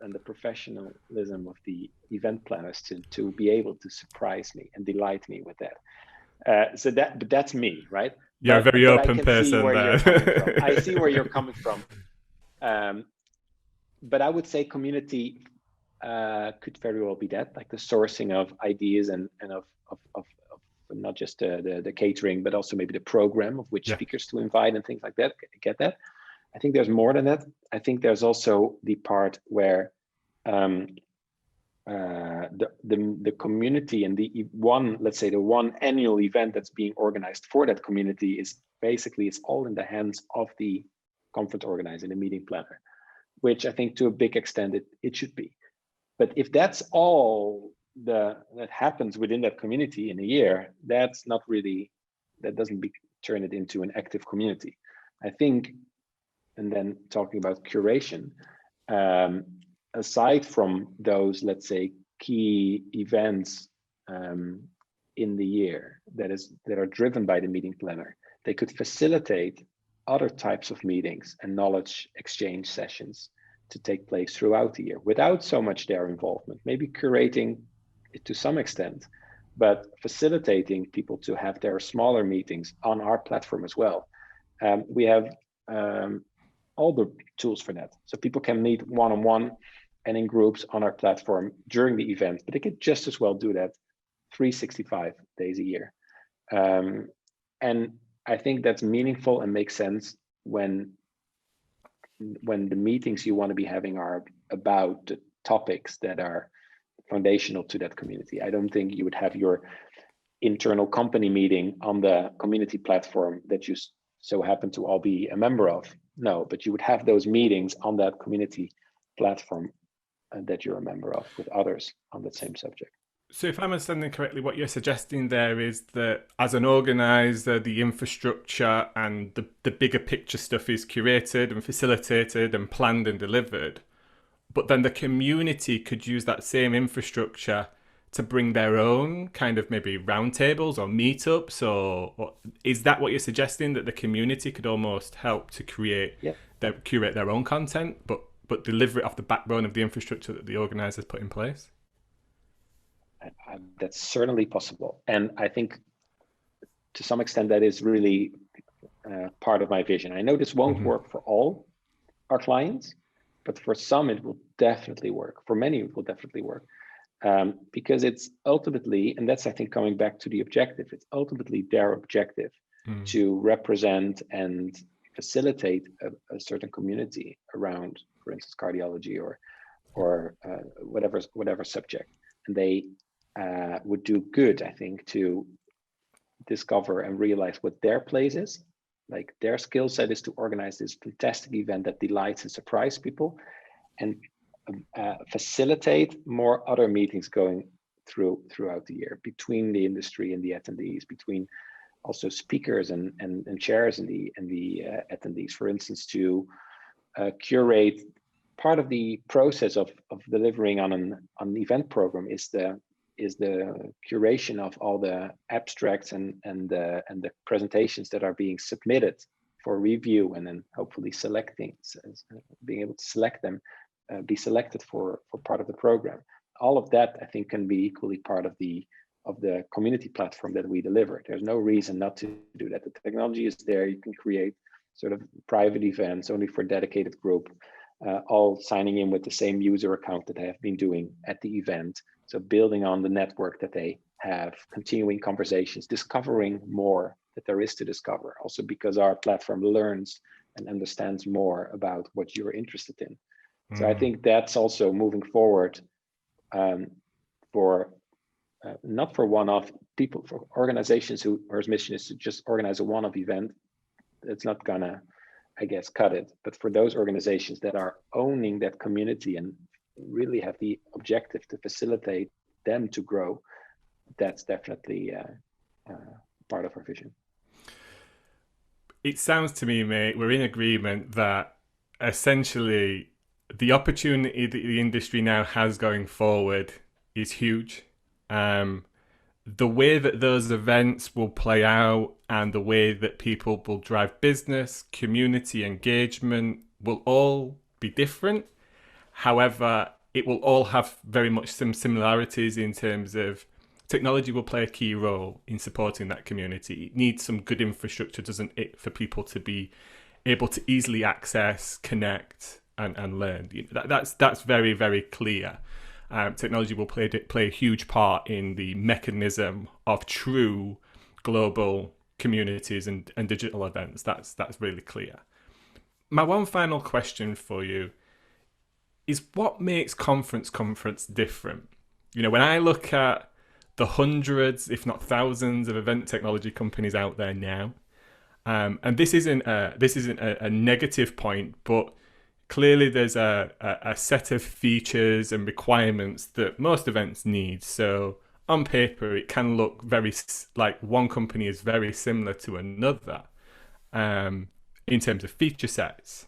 and the professionalism of the event planners to be able to surprise me and delight me with that. But that's me, right? You're a very but I open can person see where there. you're coming from. I see where you're coming from. But I would say community could very well be that, like the sourcing of ideas and of not just the catering, but also maybe the program of which speakers to invite and things like that. Get that? I think there's more than that. I think there's also the part where the community and the one annual event that's being organized for that community is basically it's all in the hands of the conference organizer, the meeting planner, which I think to a big extent it should be. But if that's all that happens within that community in a year, that doesn't turn it into an active community. I think, and then talking about curation, aside from those, let's say, key events in the year that are driven by the meeting planner, they could facilitate other types of meetings and knowledge exchange sessions to take place throughout the year without so much their involvement, maybe curating it to some extent, but facilitating people to have their smaller meetings on our platform as well. We have all the tools for that. So people can meet one-on-one and in groups on our platform during the event, but they could just as well do that 365 days a year. And I think that's meaningful and makes sense when the meetings you want to be having are about the topics that are foundational to that community. I don't think you would have your internal company meeting on the community platform that you so happen to all be a member of. No, but you would have those meetings on that community platform that you're a member of with others on that same subject. So if I'm understanding correctly, what you're suggesting there is that as an organizer, the infrastructure and the bigger picture stuff is curated and facilitated and planned and delivered. But then the community could use that same infrastructure to bring their own kind of maybe roundtables or meetups, or is that what you're suggesting, that the community could almost help to curate their own content, but deliver it off the backbone of the infrastructure that the organizers put in place? That's certainly possible. And I think to some extent that is really part of my vision. I know this won't work for all our clients, but for some it will definitely work. For many it will definitely work. Because it's ultimately, and that's I think coming back to the objective, it's ultimately their objective to represent and facilitate a certain community around, for instance, cardiology or whatever subject. And they would do good, I think, to discover and realize what their place is. Like their skill set is to organize this fantastic event that delights and surprises people, and facilitate more other meetings going throughout the year between the industry and the attendees, between also speakers and chairs and the attendees. For instance, to curate part of the process of delivering on an event program is the is the curation of all the abstracts and the presentations that are being submitted for review, and then hopefully being able to select them, be selected for part of the program. All of that, I think, can be equally part of the community platform that we deliver. There's no reason not to do that. The technology is there. You can create sort of private events only for a dedicated group, all signing in with the same user account that they have been doing at the event. So building on the network that they have, continuing conversations, discovering more that there is to discover. Also because our platform learns and understands more about what you're interested in. So I think that's also moving forward for not for one-off people, for organizations whose mission is to just organize a one-off event. It's not gonna, I guess, cut it. But for those organizations that are owning that community and really have the objective to facilitate them to grow, that's definitely part of our vision. It sounds to me, mate, we're in agreement that essentially the opportunity that the industry now has going forward is huge. The way that those events will play out and the way that people will drive business, community engagement will all be different. However, it will all have very much some similarities in terms of technology will play a key role in supporting that community. It needs some good infrastructure, doesn't it, for people to be able to easily access, connect, and learn. That's very, very clear. Technology will play a huge part in the mechanism of true global communities and digital events. That's really clear. My one final question for you is, what makes conference different? You know, when I look at the hundreds, if not thousands, of event technology companies out there now, and this isn't a negative point, but clearly there's a set of features and requirements that most events need. So on paper, it can look very like one company is very similar to another in terms of feature sets.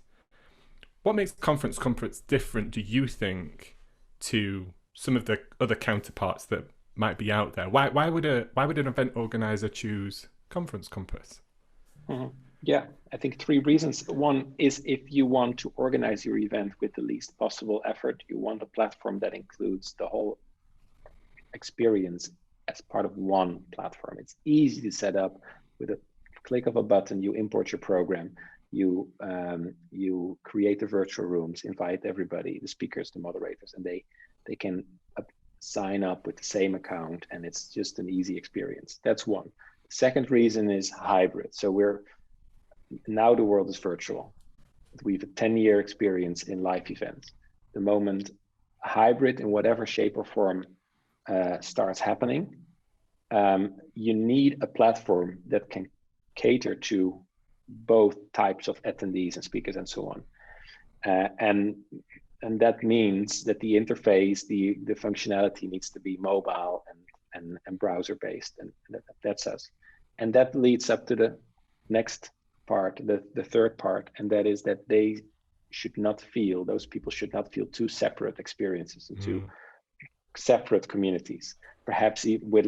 What makes conference different, do you think, to some of the other counterparts that might be out there? Why would an event organizer choose Conference Compass? Mm-hmm. Yeah, I think 3 reasons. One is, if you want to organize your event with the least possible effort, you want a platform that includes the whole experience as part of one platform. It's easy to set up with a click of a button. You import your program, you create the virtual rooms, invite everybody, the speakers, the moderators, and they can sign up with the same account, and it's just an easy experience. That's one. The second reason is hybrid. So now the world is virtual. We have a 10-year experience in live events. The moment hybrid in whatever shape or form starts happening, you need a platform that can cater to both types of attendees and speakers and so on. And that means that the interface, the functionality needs to be mobile and browser based, and that's us. And that leads up to the next part, the third part, and that is that those people should not feel two separate experiences and two separate communities. Perhaps with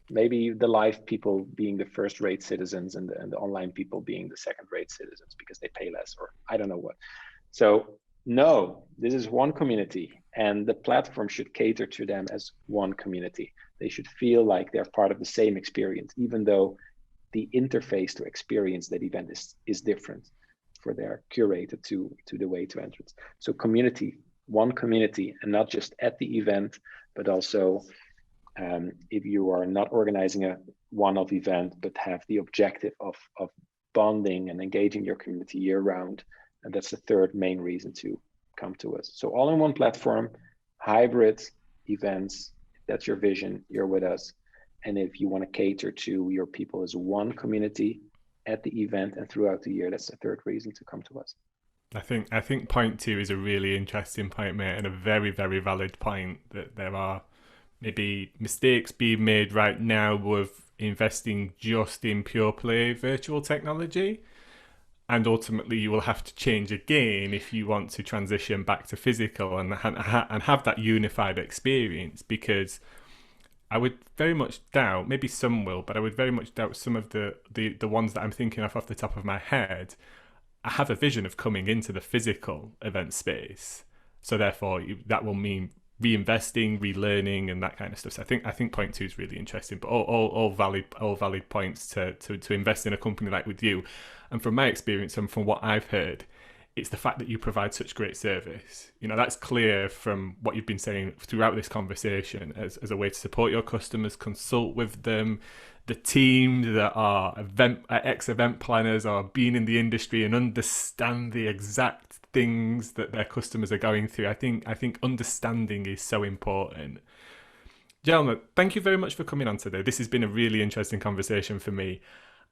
maybe the live people being the first-rate citizens and the online people being the second-rate citizens because they pay less, or I don't know what. So no, this is one community, and the platform should cater to them as one community. They should feel like they're part of the same experience, even though the interface to experience that event is different for their curated to the way to entrance. So community, one community, and not just at the event, but also if you are not organizing a one-off event, but have the objective of bonding and engaging your community year-round. And that's the third main reason to come to us. So all in one platform, hybrid events, if that's your vision, you're with us. And if you want to cater to your people as one community at the event and throughout the year, that's the third reason to come to us. I think point 2 is a really interesting point, mate, and a very, very valid point, that there are maybe mistakes being made right now with investing just in pure play virtual technology. and ultimately you will have to change again if you want to transition back to physical and have that unified experience, because I would very much doubt, maybe some will, but I would very much doubt some of the ones that I'm thinking of off the top of my head. I have a vision of coming into the physical event space, so therefore that will mean reinvesting, relearning, and that kind of stuff. So I think point two is really interesting, but all valid points to invest in a company like with you. And from my experience and from what I've heard, it's the fact that you provide such great service. You know, that's clear from what you've been saying throughout this conversation as a way to support your customers, consult with them, the team that are ex-event planners or been in the industry and understand the exact things that their customers are going through. I think understanding is so important. Jelmer, thank you very much for coming on today. This has been a really interesting conversation for me.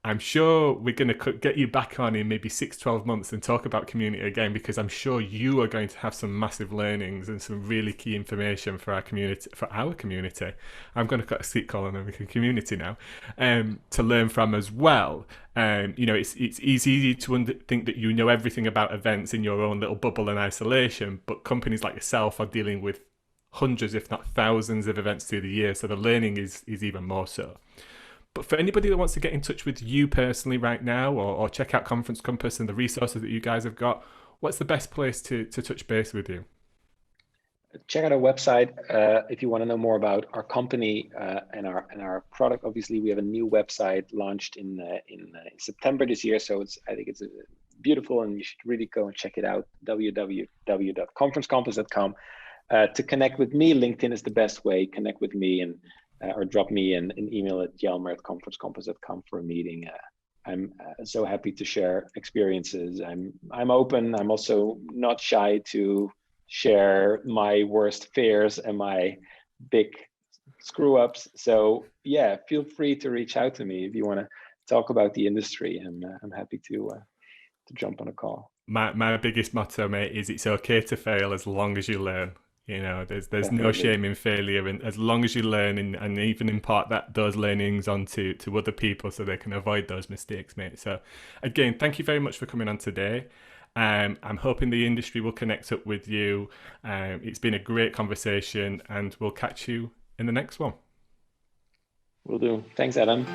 I'm sure we're going to get you back on in maybe 6-12 months and talk about community again, because I'm sure you are going to have some massive learnings and some really key information for our community. I'm going to keep calling them a community now, to learn from as well. You know, it's easy to think that you know everything about events in your own little bubble and isolation, but companies like yourself are dealing with hundreds, if not thousands, of events through the year, so the learning is even more so. But for anybody that wants to get in touch with you personally right now, or check out Conference Compass and the resources that you guys have got, what's the best place to touch base with you? Check out our website if you want to know more about our company and our product. Obviously, we have a new website launched in September this year, so I think it's beautiful, and you should really go and check it out. www.conferencecompass.com. To connect with me, LinkedIn is the best way. Connect with me and or drop me an email at jelmer@conferencecompass.com for a meeting. I'm so happy to share experiences. I'm open. I'm also not shy to share my worst fears and my big screw ups. So yeah, feel free to reach out to me if you want to talk about the industry. I'm happy to jump on a call. My biggest motto, mate, is it's okay to fail as long as you learn. You know, there's Definitely. no shame in failure, and as long as you learn and even impart those learnings onto to other people so they can avoid those mistakes, mate. So again, thank you very much for coming on today. I'm hoping the industry will connect up with you. It's been a great conversation, and we'll catch you in the next one. Will do. Thanks, Adam.